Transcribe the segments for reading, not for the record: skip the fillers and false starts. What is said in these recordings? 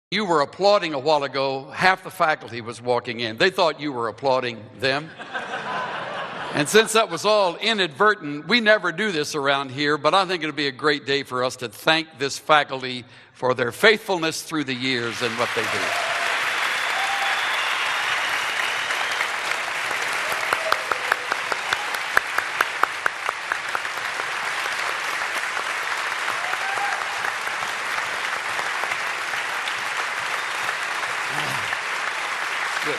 You were applauding a while ago, half the faculty was walking in. They thought you were applauding them. And since that was all inadvertent, we never do this around here, but I think it'll be a great day for us to thank this faculty for their faithfulness through the years and what they do. Good.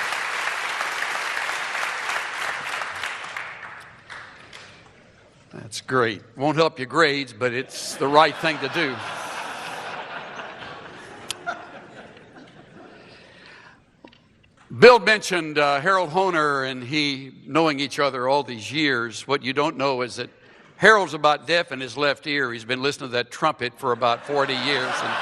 That's great. Won't help your grades, but it's the right thing to do. Bill mentioned Harold Honer and he knowing each other all these years. What you don't know is that Harold's about deaf in his left ear. He's been listening to that trumpet for about 40 years. And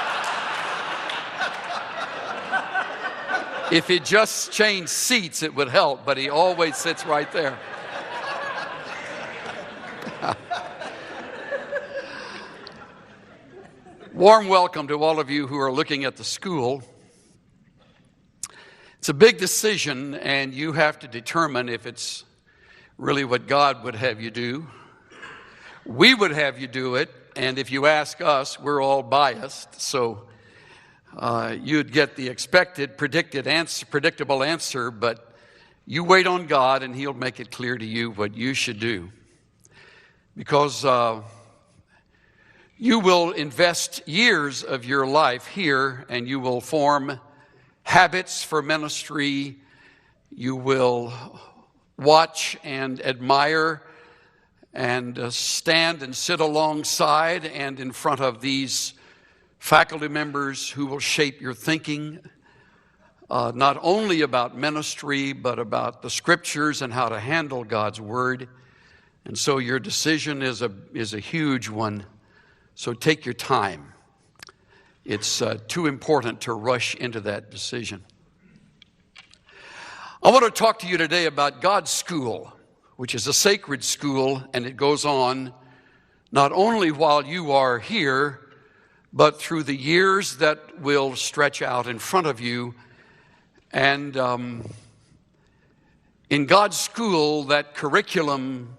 if he just changed seats, it would help, but he always sits right there. Warm welcome to all of you who are looking at the school. It's a big decision, and you have to determine if it's really what God would have you do. We would have you do it, and if you ask us, we're all biased, so you'd get the expected, predictable answer, but you wait on God, and He'll make it clear to you what you should do. Because you will invest years of your life here, and you will form habits for ministry. You will watch and admire and stand and sit alongside and in front of these faculty members who will shape your thinking, not only about ministry, but about the scriptures and how to handle God's word. And so your decision is a huge one. So take your time. It's too important to rush into that decision. I want to talk to you today about God's school, which is a sacred school, and it goes on not only while you are here, but through the years that will stretch out in front of you. And in God's school, that curriculum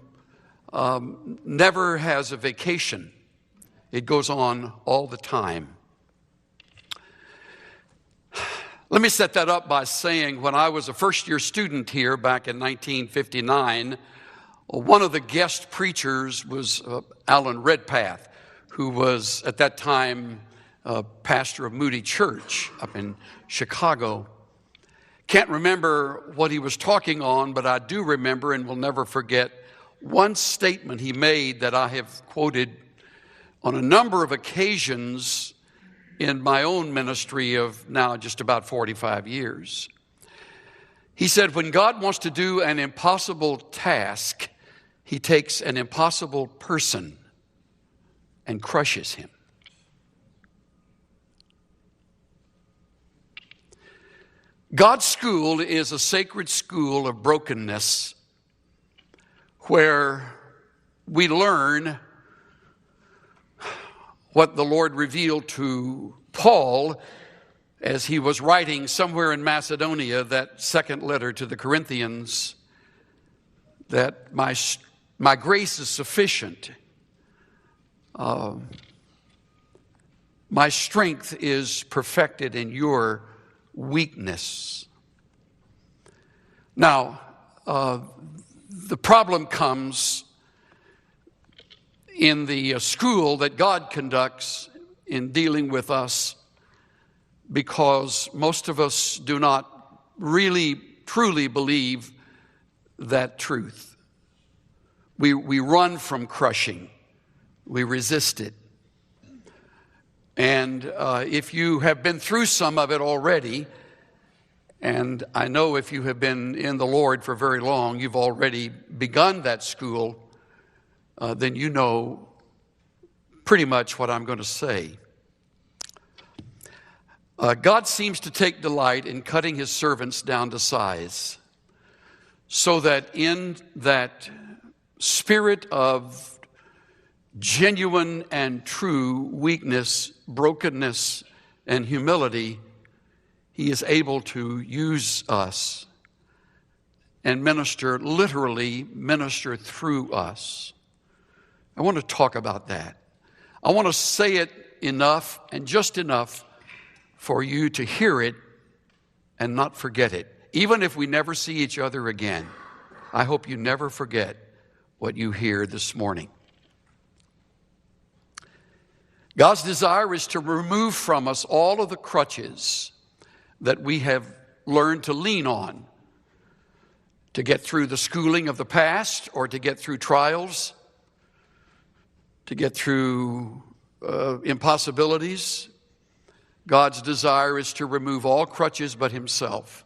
never has a vacation. It goes on all the time. Let me set that up by saying when I was a first-year student here back in 1959, one of the guest preachers was Alan Redpath, who was at that time pastor of Moody Church up in Chicago. Can't remember what he was talking on, but I do remember and will never forget one statement he made that I have quoted on a number of occasions in my own ministry of now just about 45 years. He said, when God wants to do an impossible task, He takes an impossible person and crushes him. God's school is a sacred school of brokenness where we learn what the Lord revealed to Paul as he was writing somewhere in Macedonia, that second letter to the Corinthians, that my grace is sufficient. My strength is perfected in your weakness. Now, the problem comes in the school that God conducts in dealing with us, because most of us do not really truly believe that truth. We run from crushing. We resist it. And if you have been through some of it already, and I know if you have been in the Lord for very long, you've already begun that school, then you know pretty much what I'm going to say. God seems to take delight in cutting His servants down to size, so that in that spirit of genuine and true weakness, brokenness, and humility, He is able to use us and literally minister through us. I want to talk about that. I want to say it enough and just enough for you to hear it and not forget it. Even if we never see each other again, I hope you never forget what you hear this morning. God's desire is to remove from us all of the crutches that we have learned to lean on to get through the schooling of the past, or to get through trials, to get through impossibilities. God's desire is to remove all crutches but himself.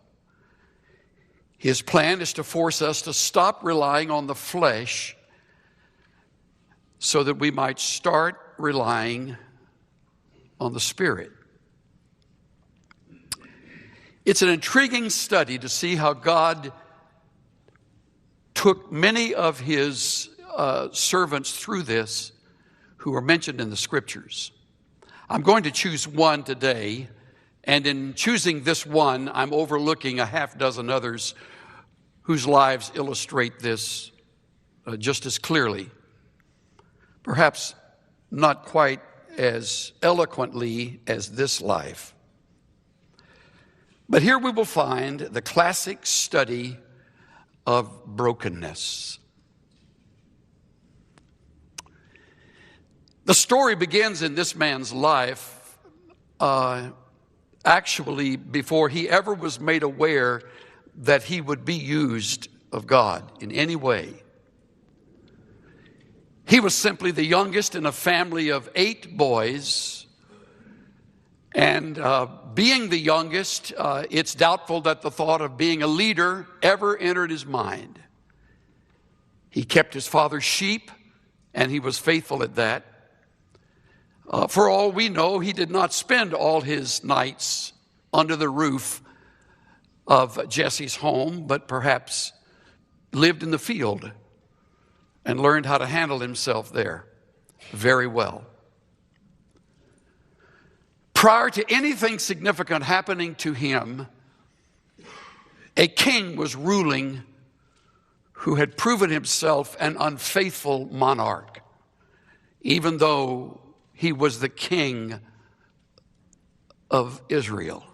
His plan is to force us to stop relying on the flesh so that we might start relying on the Spirit. It's an intriguing study to see how God took many of his servants through this who are mentioned in the Scriptures. I'm going to choose one today, and in choosing this one, I'm overlooking a half dozen others whose lives illustrate this just as clearly. Perhaps not quite as eloquently as this life. But here we will find the classic study of brokenness. The story begins in this man's life actually before he ever was made aware that he would be used of God in any way. He was simply the youngest in a family of 8 boys. And being the youngest, it's doubtful that the thought of being a leader ever entered his mind. He kept his father's sheep, and he was faithful at that. For all we know, he did not spend all his nights under the roof of Jesse's home, but perhaps lived in the field and learned how to handle himself there very well. Prior to anything significant happening to him, a king was ruling who had proven himself an unfaithful monarch, even though he was the king of Israel.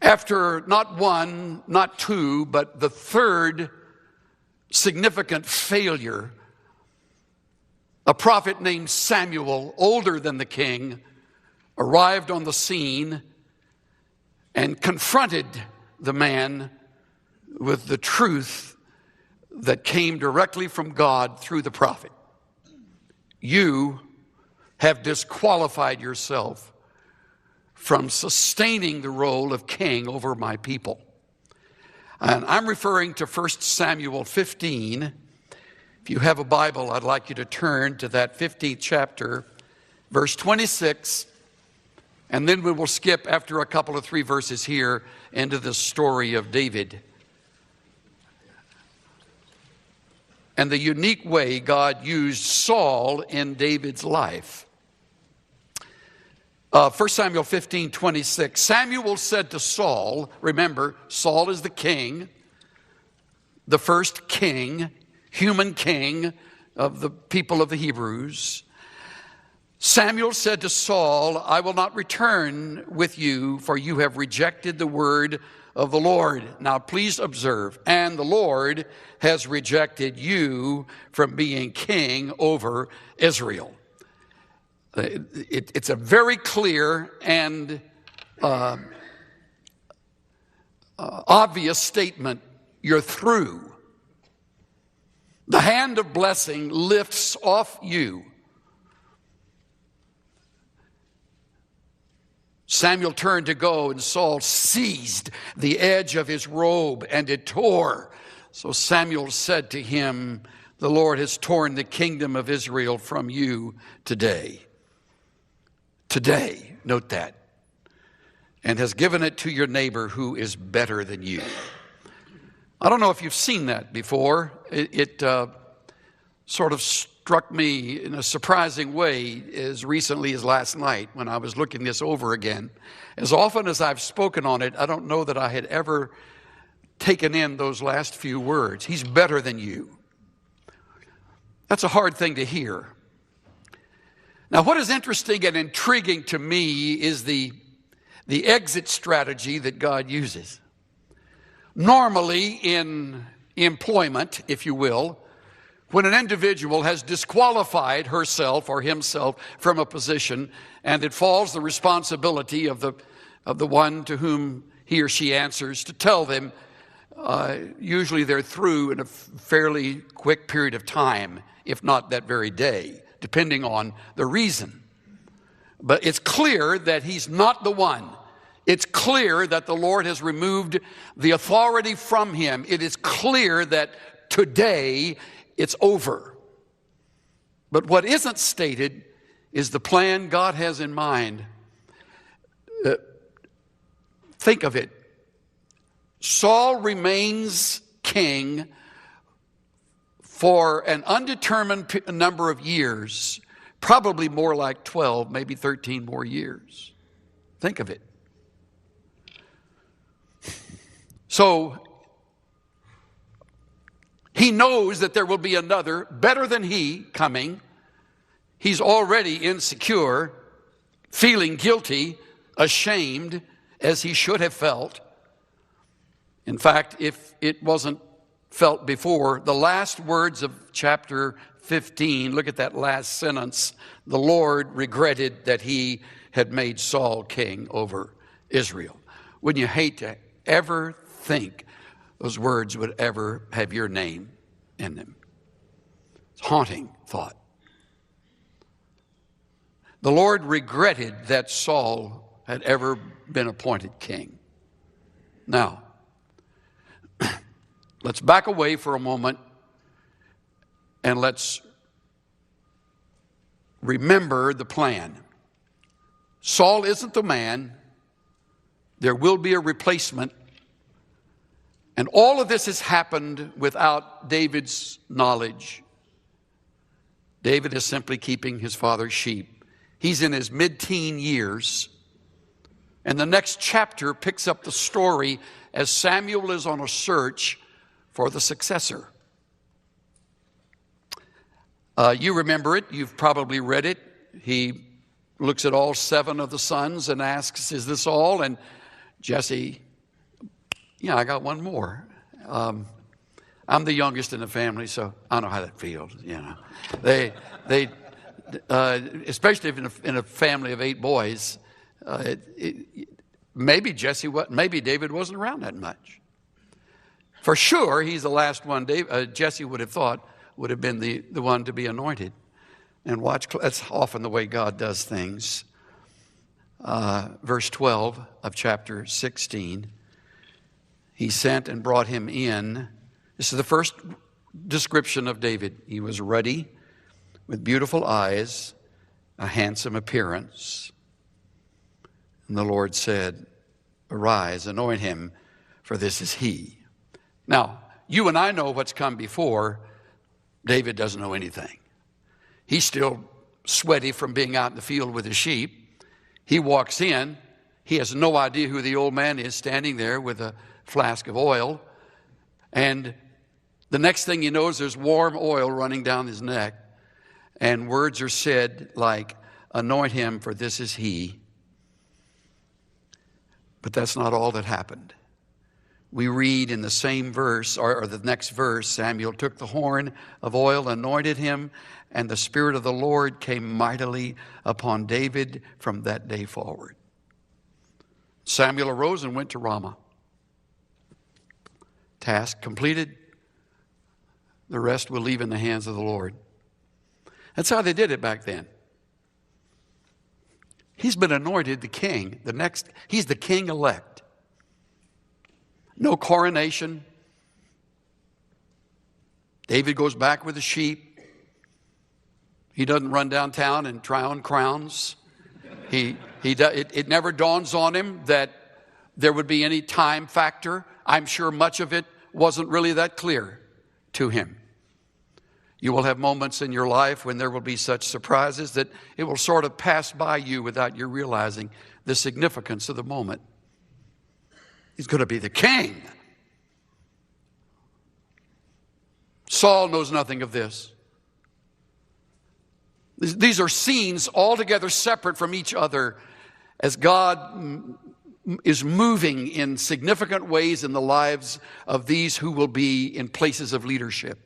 After not one, not two, but the third significant failure, a prophet named Samuel, older than the king, arrived on the scene and confronted the man with the truth that came directly from God through the prophet. You have disqualified yourself from sustaining the role of king over my people. And I'm referring to 1 Samuel 15. If you have a Bible, I'd like you to turn to that 15th chapter, verse 26, and then we will skip after a couple of 3 verses here into the story of David and the unique way God used Saul in David's life. 1 Samuel 15, 26. Samuel said to Saul, remember, Saul is the king, the first king, human king of the people of the Hebrews. Samuel said to Saul, I will not return with you, for you have rejected the word of the Lord. Now please observe, and the Lord has rejected you from being king over Israel. It's a very clear and obvious statement. You're through. The hand of blessing lifts off you. Samuel turned to go, and Saul seized the edge of his robe, and it tore. So Samuel said to him, the Lord has torn the kingdom of Israel from you today. Today, note that. And has given it to your neighbor who is better than you. I don't know if you've seen that before. It sort of struck me in a surprising way as recently as last night when I was looking this over again. As often as I've spoken on it, I don't know that I had ever taken in those last few words. He's better than you. That's a hard thing to hear. Now, what is interesting and intriguing to me is the exit strategy that God uses. Normally in employment, if you will, when an individual has disqualified herself or himself from a position and it falls the responsibility of the one to whom he or she answers to tell them, usually they're through in a fairly quick period of time, if not that very day, depending on the reason. But it's clear that he's not the one. It's clear that the Lord has removed the authority from him. It is clear that today it's over. But what isn't stated is the plan God has in mind. Think of it. Saul remains king for an undetermined number of years, probably more like 12, maybe 13 more years. Think of it. So he knows that there will be another better than he coming. He's already insecure, feeling guilty, ashamed, as he should have felt. In fact, if it wasn't felt before, the last words of chapter 15, look at that last sentence. The Lord regretted that he had made Saul king over Israel. Wouldn't you hate to ever think those words would ever have your name in them? It's a haunting thought. The Lord regretted that Saul had ever been appointed king. Now, let's back away for a moment and let's remember the plan. Saul isn't the man. There will be a replacement. And all of this has happened without David's knowledge. David is simply keeping his father's sheep. He's in his mid-teen years. And the next chapter picks up the story as Samuel is on a search for the successor. You remember it. You've probably read it. He looks at all 7 of the sons and asks, "Is this all?" And Jesse, "Yeah, I got one more." I'm the youngest in the family, so I know how that feels. You know, they especially if in a family of 8 boys, maybe David wasn't around that much. For sure, he's the last one. Jesse would have thought would have been the one to be anointed. And watch, that's often the way God does things. Verse 12 of chapter 16. He sent and brought him in. This is the first description of David. He was ruddy, with beautiful eyes, a handsome appearance. And the Lord said, "Arise, anoint him, for this is he." Now, you and I know what's come before. David doesn't know anything. He's still sweaty from being out in the field with his sheep. He walks in. He has no idea who the old man is standing there with a flask of oil. And the next thing he knows, there's warm oil running down his neck. And words are said like, "Anoint him, for this is he." But that's not all that happened. We read in the same verse, or the next verse, Samuel took the horn of oil, anointed him, and the Spirit of the Lord came mightily upon David from that day forward. Samuel arose and went to Ramah. Task completed. The rest will leave in the hands of the Lord. That's how they did it back then. He's been anointed the king. He's the king elect. No coronation. David goes back with the sheep. He doesn't run downtown and try on crowns. It never dawns on him that there would be any time factor. I'm sure much of it wasn't really that clear to him. You will have moments in your life when there will be such surprises that it will sort of pass by you without you realizing the significance of the moment. He's going to be the king. Saul knows nothing of this. These are scenes altogether separate from each other as God is moving in significant ways in the lives of these who will be in places of leadership.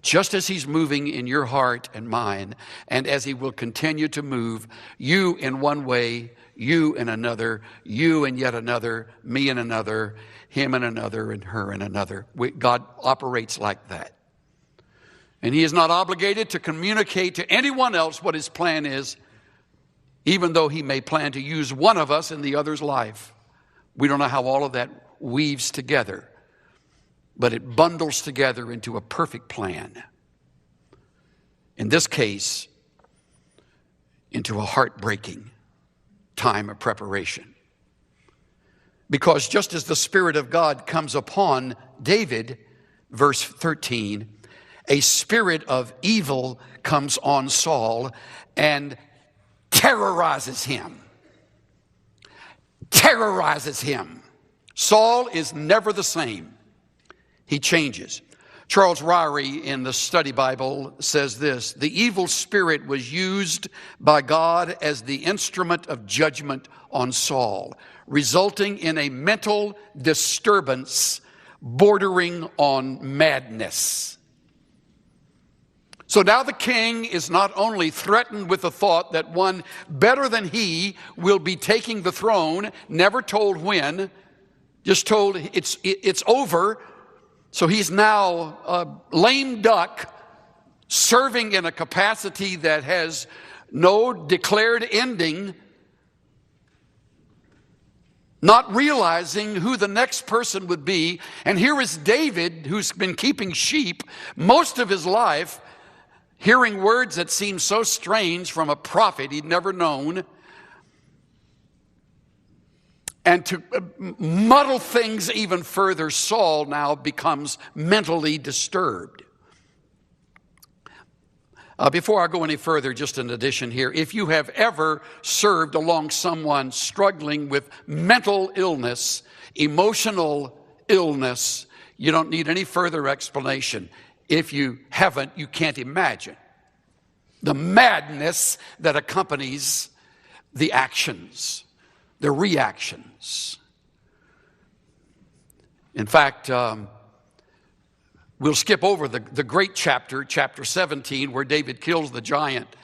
Just as he's moving in your heart and mine, and as he will continue to move, you in one way, you in another, you in yet another, me in another, him in another, and her in another. God operates like that. And he is not obligated to communicate to anyone else what his plan is, even though he may plan to use one of us in the other's life. We don't know how all of that weaves together, but it bundles together into a perfect plan. In this case, into a heartbreaking time of preparation. Because just as the Spirit of God comes upon David, verse 13, a spirit of evil comes on Saul and terrorizes him. Terrorizes him. Saul is never the same. He changes. Charles Ryrie in the Study Bible says this: the evil spirit was used by God as the instrument of judgment on Saul, resulting in a mental disturbance bordering on madness. So now the king is not only threatened with the thought that one better than he will be taking the throne, never told when, just told it's over. So he's now a lame duck serving in a capacity that has no declared ending, not realizing who the next person would be. And here is David, who's been keeping sheep most of his life, hearing words that seem so strange from a prophet he'd never known. And to muddle things even further, Saul now becomes mentally disturbed. Before I go any further, just an addition here. If you have ever served along someone struggling with mental illness, emotional illness, you don't need any further explanation. If you haven't, you can't imagine the madness that accompanies the actions, the reactions. In fact, we'll skip over the great chapter 17, where David kills the giant,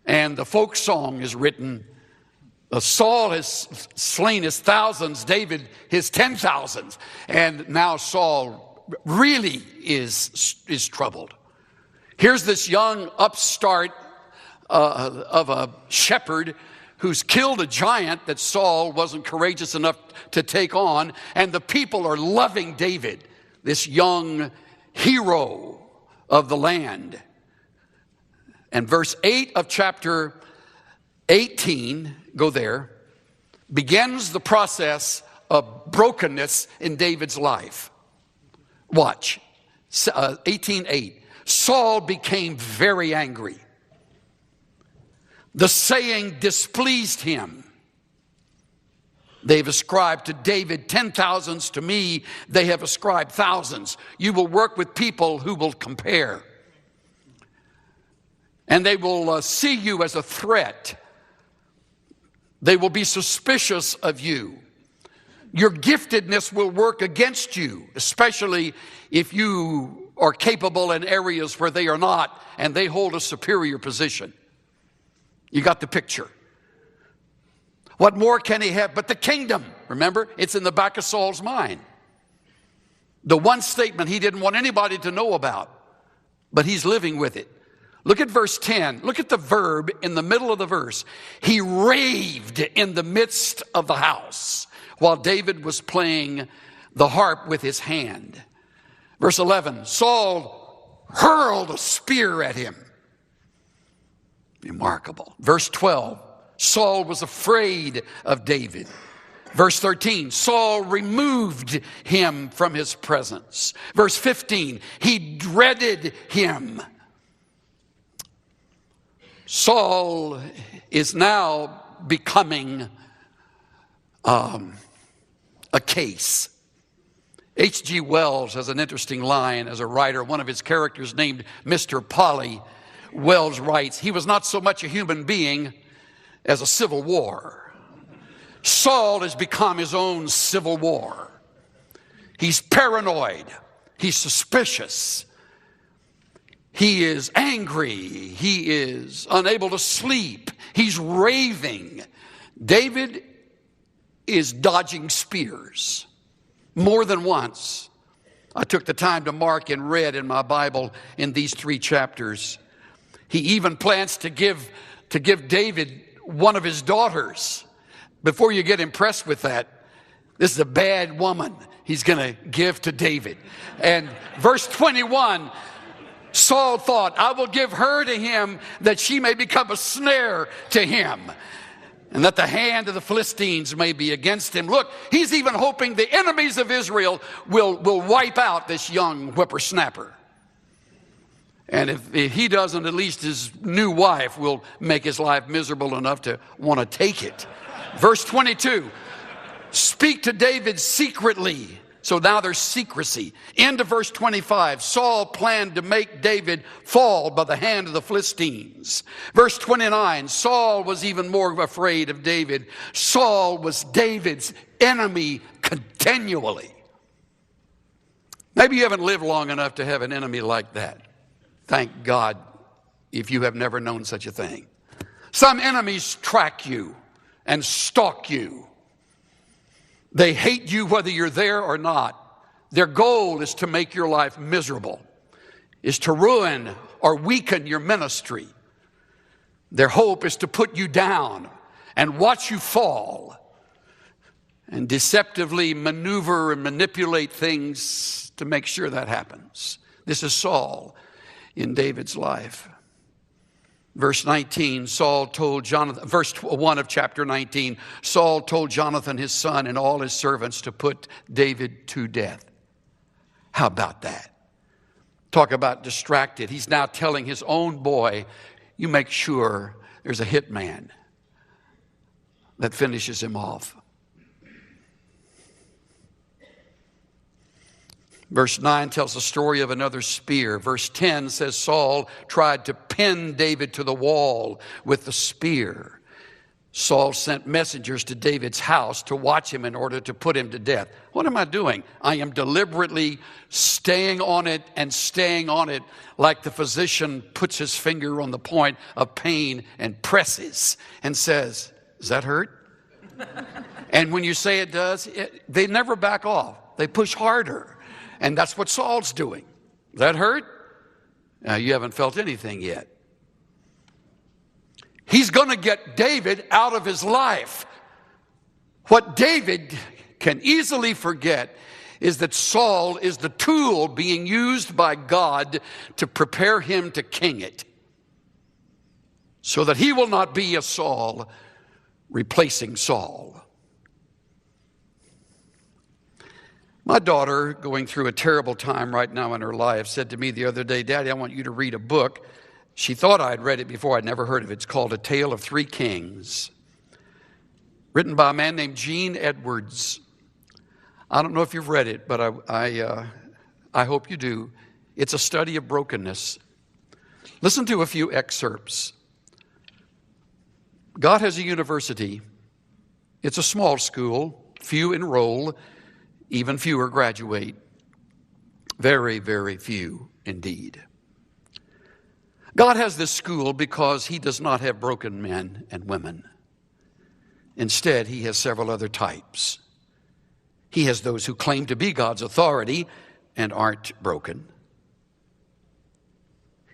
and the folk song is written. Saul has slain his thousands, David his 10,000s, and now Saul really is troubled. Here's this young upstart of a shepherd who's killed a giant that Saul wasn't courageous enough to take on, and the people are loving David, this young hero of the land. And verse 8 of chapter 18, go there, begins the process of brokenness in David's life. Watch, 18:8. Saul became very angry. The saying displeased him. They've ascribed to David 10,000s. To me, they have ascribed thousands. You will work with people who will compare. And they will see you as a threat. They will be suspicious of you. Your giftedness will work against you, especially if you are capable in areas where they are not and they hold a superior position. You got the picture. What more can he have but the kingdom? Remember, it's in the back of Saul's mind. The one statement he didn't want anybody to know about, but he's living with it. Look at verse 10. Look at the verb in the middle of the verse. He raved in the midst of the house while David was playing the harp with his hand. Verse 11, Saul hurled a spear at him. Remarkable. Verse 12, Saul was afraid of David. Verse 13, Saul removed him from his presence. Verse 15, he dreaded him. Saul is now becoming a case. H.G. Wells has an interesting line as a writer. One of his characters named Mr. Polly, Wells writes, he was not so much a human being as a civil war. Saul has become his own civil war. He's paranoid. He's suspicious. He is angry. He is unable to sleep. He's raving. David is dodging spears more than once. I took the time to mark and read in my Bible in these 3 chapters. He even plans to give David one of his daughters. Before you get impressed with that, this is a bad woman he's going to give to David. And verse 21, Saul thought, I will give her to him that she may become a snare to him, and that the hand of the Philistines may be against him. Look, he's even hoping the enemies of Israel will wipe out this young whippersnapper. And if he doesn't, at least his new wife will make his life miserable enough to want to take it. Verse 22, speak to David secretly. So now there's secrecy. Into verse 25, Saul planned to make David fall by the hand of the Philistines. Verse 29, Saul was even more afraid of David. Saul was David's enemy continually. Maybe you haven't lived long enough to have an enemy like that. Thank God if you have never known such a thing. Some enemies track you and stalk you. They hate you whether you're there or not. Their goal is to make your life miserable, is to ruin or weaken your ministry. Their hope is to put you down and watch you fall and deceptively maneuver and manipulate things to make sure that happens. This is Saul in David's life. Verse 19, Saul told Jonathan, verse 1 of chapter 19, Saul told Jonathan, his son, and all his servants to put David to death. How about that? Talk about distracted. He's now telling his own boy, you make sure there's a hitman that finishes him off. Verse 9 tells the story of another spear. Verse 10 says Saul tried to pin David to the wall with the spear. Saul sent messengers to David's house to watch him in order to put him to death. What am I doing? I am deliberately staying on it like the physician puts his finger on the point of pain and presses and says, does that hurt? And when you say it does, they never back off. They push harder. And that's what Saul's doing. Does that hurt? You haven't felt anything yet. He's going to get David out of his life. What David can easily forget is that Saul is the tool being used by God to prepare him to king it, so that he will not be a Saul replacing Saul. My daughter, going through a terrible time right now in her life, said to me the other day, Daddy, I want you to read a book. She thought I'd read it before. I'd never heard of it. It's called A Tale of Three Kings, written by a man named Gene Edwards. I don't know if you've read it, but I hope you do. It's a study of brokenness. Listen to a few excerpts. God has a university. It's a small school. Few enroll. Even fewer graduate. Very, very few indeed. God has this school because he does not have broken men and women. Instead, he has several other types. He has those who claim to be God's authority and aren't broken.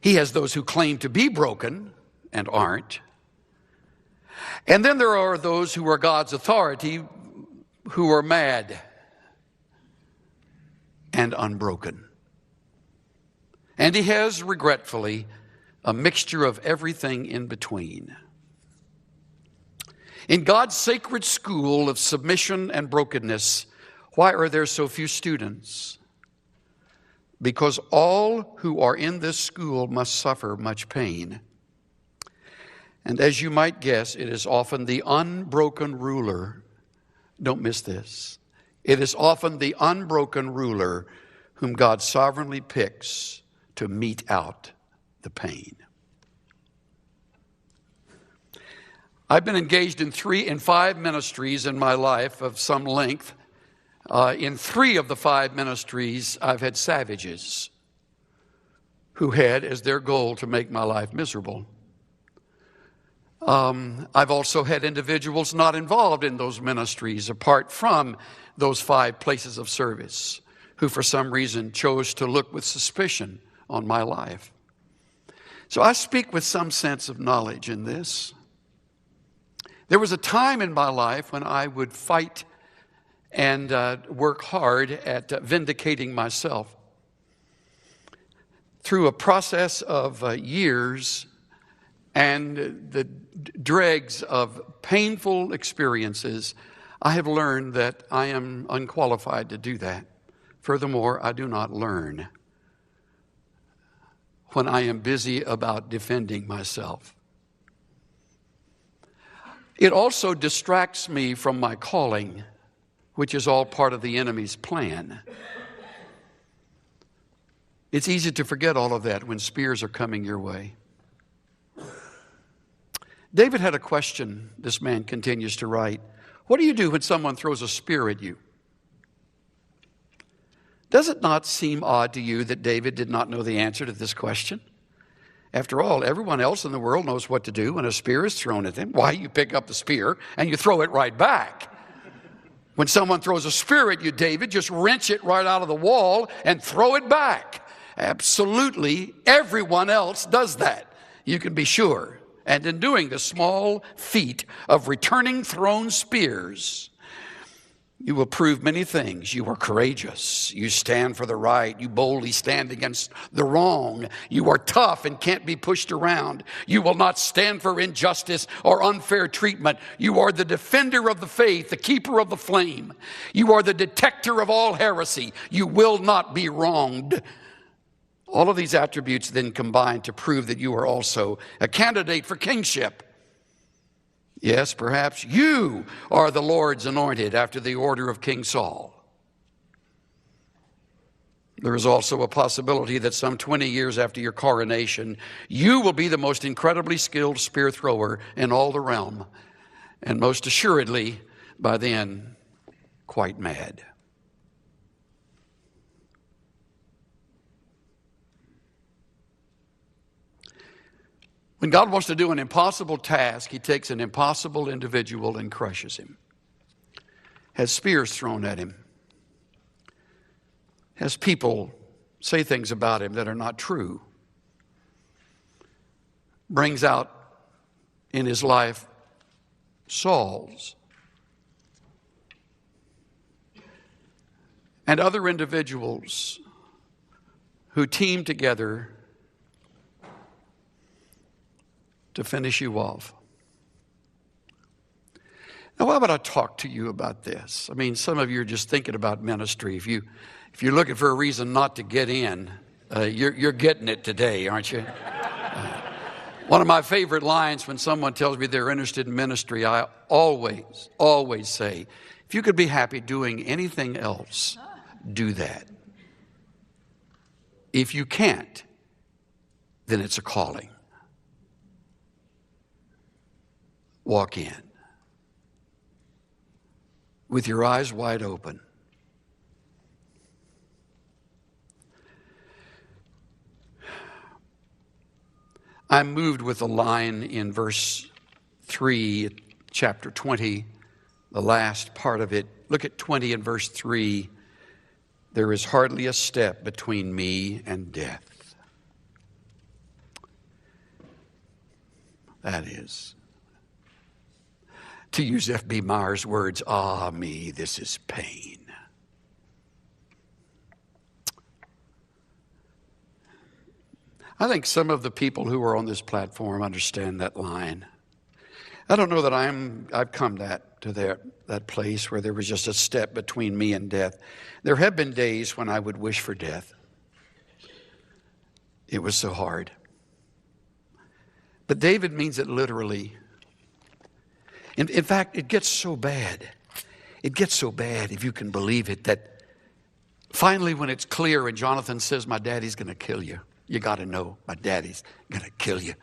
He has those who claim to be broken and aren't. And then there are those who are God's authority who are mad and unbroken. And he has, regretfully, a mixture of everything in between. In God's sacred school of submission and brokenness, why are there so few students? Because all who are in this school must suffer much pain. And as you might guess, it is often the unbroken ruler. Don't miss this. It is often the unbroken ruler whom God sovereignly picks to mete out the pain. I've been engaged in 5 ministries in my life of some length. In 3 of the 5 ministries, I've had savages who had as their goal to make my life miserable. I've also had individuals not involved in those ministries apart from those 5 places of service who for some reason chose to look with suspicion on my life. So I speak with some sense of knowledge in this. There was a time in my life when I would fight and work hard at vindicating myself. Through a process of years and the dregs of painful experiences, I have learned that I am unqualified to do that. Furthermore, I do not learn when I am busy about defending myself. It also distracts me from my calling, which is all part of the enemy's plan. It's easy to forget all of that when spears are coming your way. David had a question, this man continues to write. What do you do when someone throws a spear at you? Does it not seem odd to you that David did not know the answer to this question? After all, everyone else in the world knows what to do when a spear is thrown at them. Why, you pick up the spear and you throw it right back. When someone throws a spear at you, David, just wrench it right out of the wall and throw it back. Absolutely, everyone else does that. You can be sure. And in doing the small feat of returning thrown spears, you will prove many things. You are courageous. You stand for the right. You boldly stand against the wrong. You are tough and can't be pushed around. You will not stand for injustice or unfair treatment. You are the defender of the faith, the keeper of the flame. You are the detector of all heresy. You will not be wronged. All of these attributes then combine to prove that you are also a candidate for kingship. Yes, perhaps you are the Lord's anointed after the order of King Saul. There is also a possibility that some 20 years after your coronation, you will be the most incredibly skilled spear thrower in all the realm, and most assuredly, by then, quite mad. When God wants to do an impossible task, he takes an impossible individual and crushes him. Has spears thrown at him. Has people say things about him that are not true. Brings out in his life Sauls and other individuals who team together to finish you off. Now, why would I talk to you about this? I mean, some of you are just thinking about ministry. If you're looking for a reason not to get in, you're getting it today, aren't you? One of my favorite lines when someone tells me they're interested in ministry, I always say, if you could be happy doing anything else, do that. If you can't, then it's a calling. Walk in with your eyes wide open. I'm moved with a line in verse 3, chapter 20, the last part of it. Look at 20 and verse 3. There is hardly a step between me and death. That is, to use F.B. Meyer's words, ah me, this is pain. I think some of the people who are on this platform understand that line. I don't know that I've come to that place where there was just a step between me and death. There have been days when I would wish for death. It was so hard. But David means it literally. In fact, it gets so bad. It gets so bad, if you can believe it, that finally when it's clear and Jonathan says, my daddy's going to kill you. You got to know, my daddy's going to kill you.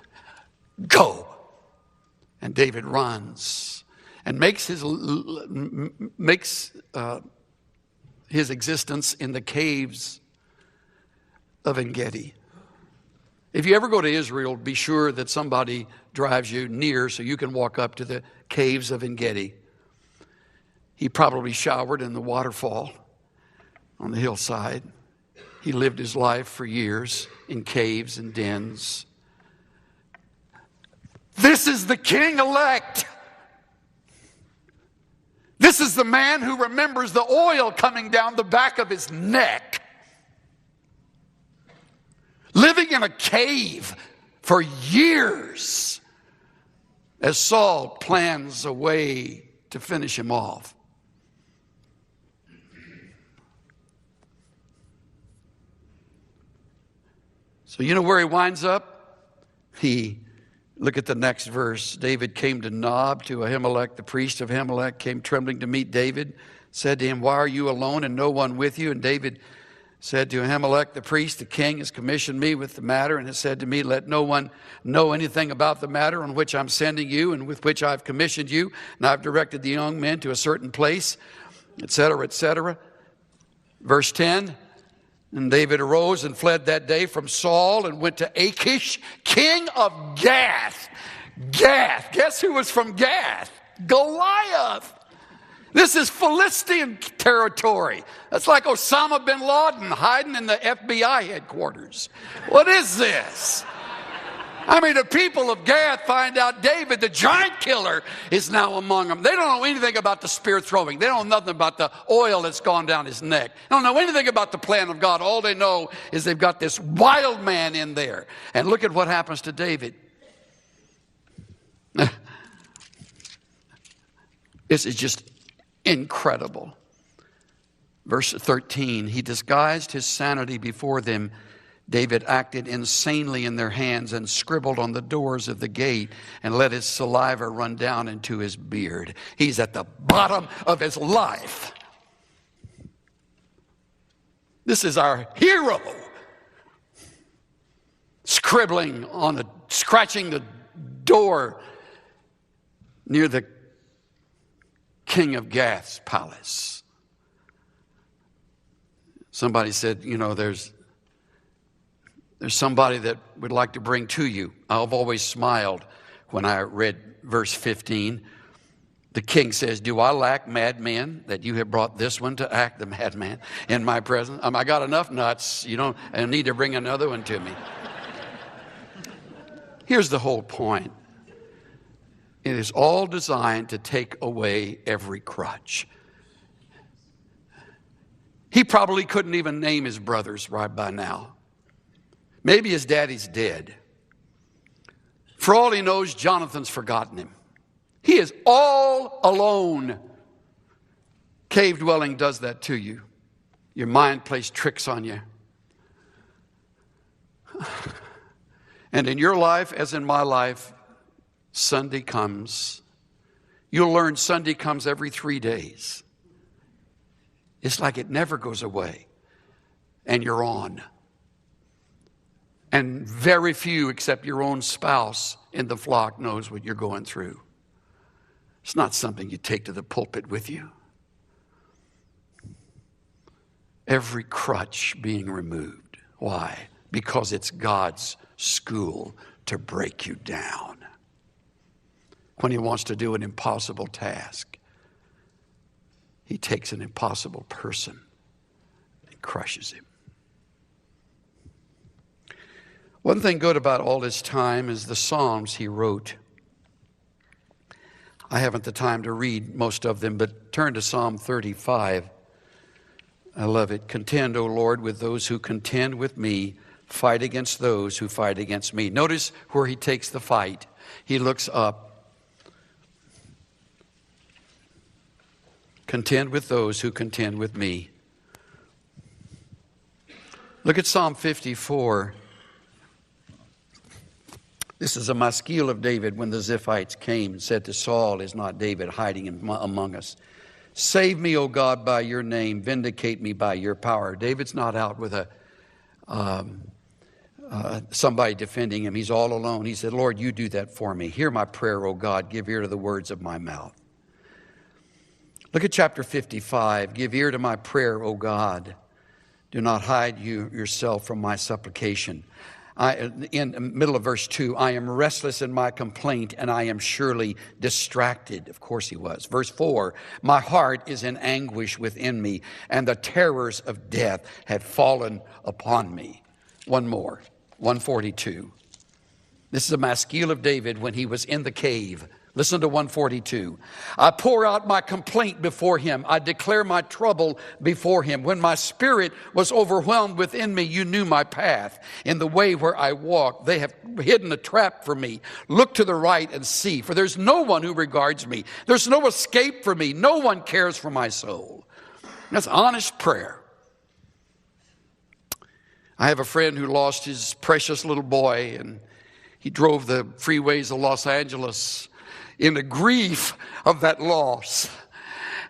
Go. And David runs and makes his existence in the caves of En-Gedi. If you ever go to Israel, be sure that somebody drives you near so you can walk up to the caves of En-Gedi. He probably showered in the waterfall on the hillside. He lived his life for years in caves and dens. This is the king-elect. This is the man who remembers the oil coming down the back of his neck. Living in a cave for years as Saul plans a way to finish him off. So you know where he winds up? Look at the next verse. David came to Nob, to Ahimelech. The priest of Ahimelech came trembling to meet David, said to him, why are you alone and no one with you? And David said to Ahimelech, the priest, the king has commissioned me with the matter and has said to me, let no one know anything about the matter on which I'm sending you and with which I've commissioned you. And I've directed the young men to a certain place, etc., etc. Verse 10, and David arose and fled that day from Saul and went to Achish, king of Gath. Gath. Guess who was from Gath? Goliath. This is Philistine territory. That's like Osama bin Laden hiding in the FBI headquarters. What is this? I mean, the people of Gath find out David, the giant killer, is now among them. They don't know anything about the spear throwing. They don't know nothing about the oil that's gone down his neck. They don't know anything about the plan of God. All they know is they've got this wild man in there. And look at what happens to David. This is just incredible. Verse 13, he disguised his sanity before them. David acted insanely in their hands and scribbled on the doors of the gate and let his saliva run down into his beard. He's at the bottom of his life. This is our hero. Scratching the door near the king of Gath's palace. Somebody said, you know, there's somebody that would like to bring to you. I've always smiled when I read verse 15. The king says, do I lack madmen that you have brought this one to act the madman in my presence? I got enough nuts. I need to bring another one to me. Here's the whole point. It is all designed to take away every crutch. He probably couldn't even name his brothers right by now. Maybe his daddy's dead. For all he knows, Jonathan's forgotten him. He is all alone. Cave dwelling does that to you. Your mind plays tricks on you. And in your life, as in my life, Sunday comes. You'll learn Sunday comes every 3 days. It's like it never goes away. And you're on. And very few except your own spouse in the flock knows what you're going through. It's not something you take to the pulpit with you. Every crutch being removed. Why? Because it's God's school to break you down. When he wants to do an impossible task, he takes an impossible person and crushes him. One thing good about all this time is the Psalms he wrote. I haven't the time to read most of them, but turn to Psalm 35. I love it. Contend, O Lord, with those who contend with me. Fight against those who fight against me. Notice where he takes the fight. He looks up. Contend with those who contend with me. Look at Psalm 54. This is a maskil of David when the Ziphites came and said to Saul, is not David hiding among us? Save me, O God, by your name. Vindicate me by your power. David's not out with somebody defending him. He's all alone. He said, Lord, you do that for me. Hear my prayer, O God. Give ear to the words of my mouth. Look at chapter 55. Give ear to my prayer, O God. Do not hide yourself from my supplication. In the middle of verse 2, I am restless in my complaint, and I am surely distracted. Of course he was. Verse 4, my heart is in anguish within me, and the terrors of death have fallen upon me. One more, 142. This is a maskil of David when he was in the cave. Listen to 142. I pour out my complaint before him. I declare my trouble before him. When my spirit was overwhelmed within me, you knew my path. In the way where I walk, they have hidden a trap for me. Look to the right and see, for there's no one who regards me. There's no escape for me. No one cares for my soul. That's honest prayer. I have a friend who lost his precious little boy, and he drove the freeways of Los Angeles in the grief of that loss.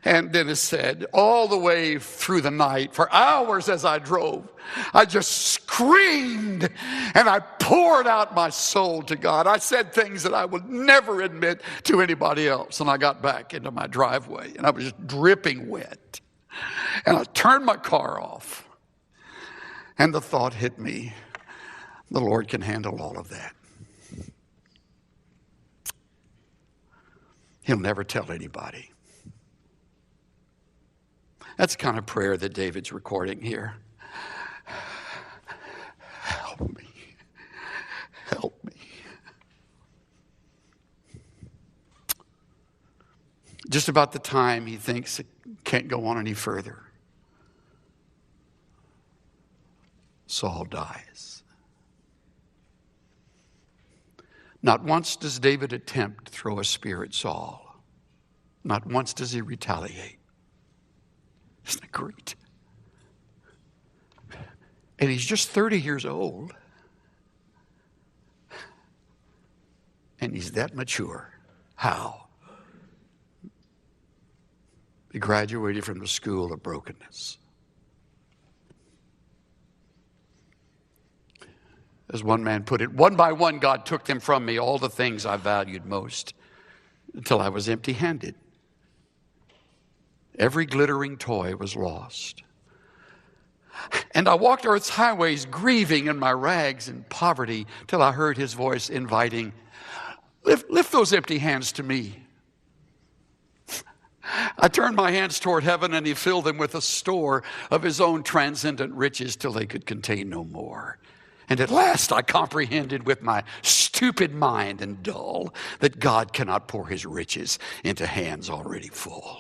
And Dennis said, all the way through the night, for hours as I drove, I just screamed and I poured out my soul to God. I said things that I would never admit to anybody else. And I got back into my driveway and I was just dripping wet. And I turned my car off. And the thought hit me, the Lord can handle all of that. He'll never tell anybody. That's the kind of prayer that David's recording here. Help me. Help me. Just about the time he thinks it can't go on any further, Saul dies. Not once does David attempt to throw a spear at Saul. Not once does he retaliate. Isn't that great? And he's just 30 years old. And he's that mature. How? He graduated from the school of brokenness. As one man put it, one by one God took them from me, all the things I valued most, until I was empty-handed. Every glittering toy was lost. And I walked earth's highways grieving in my rags and poverty till I heard his voice inviting, lift those empty hands to me. I turned my hands toward heaven and he filled them with a store of his own transcendent riches till they could contain no more. And at last I comprehended with my stupid mind and dull that God cannot pour his riches into hands already full.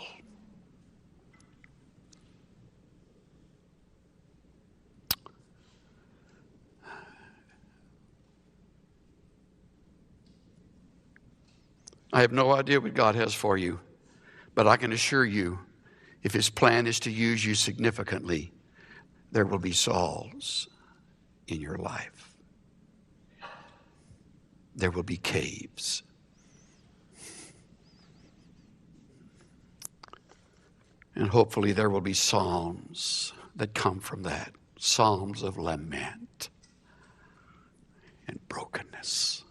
I have no idea what God has for you, but I can assure you, if his plan is to use you significantly, there will be Sauls in your life. There will be caves. And hopefully there will be psalms that come from that. Psalms of lament and brokenness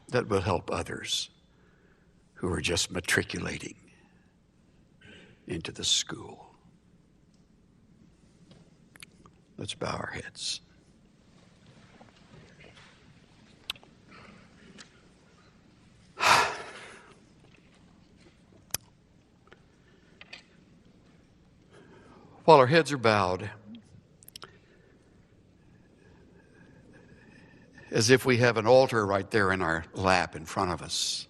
that will help others who are just matriculating into the school. Let's bow our heads. While our heads are bowed, as if we have an altar right there in our lap in front of us,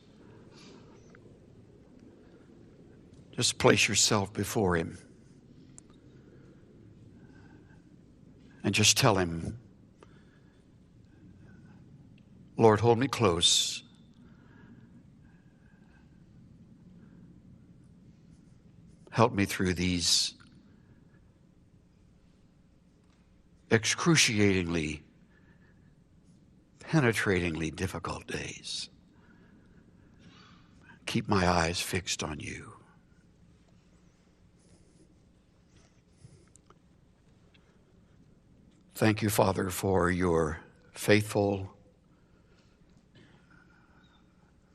just place yourself before him and just tell him, Lord, hold me close. Help me through these excruciatingly penetratingly difficult days. Keep my eyes fixed on you. Thank you, Father, for your faithful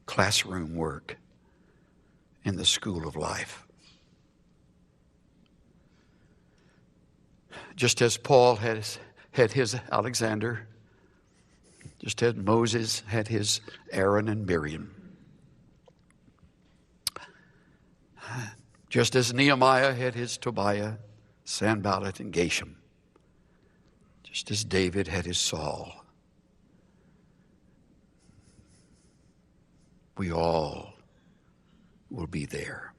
classroom work in the school of life. Just as Paul had his Alexander, just as Moses had his Aaron and Miriam, just as Nehemiah had his Tobiah, Sanballat, and Geshem, just as David had his Saul, we all will be there.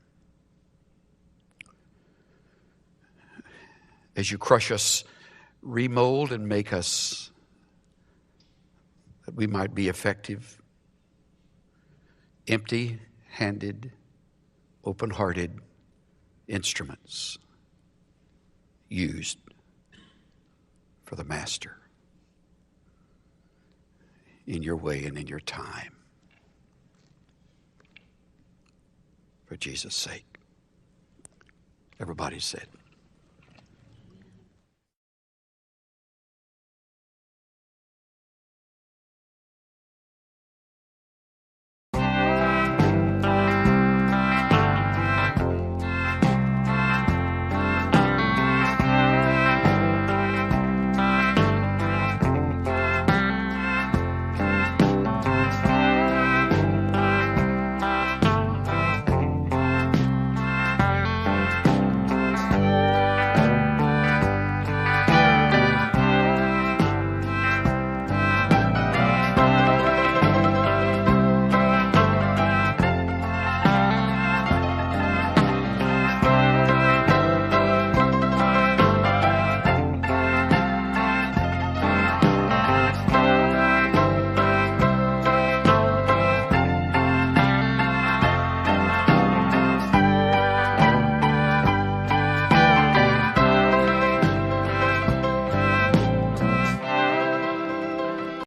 As you crush us, remold and make us that we might be effective, empty-handed, open-hearted instruments used for the Master in your way and in your time. For Jesus' sake. Everybody said.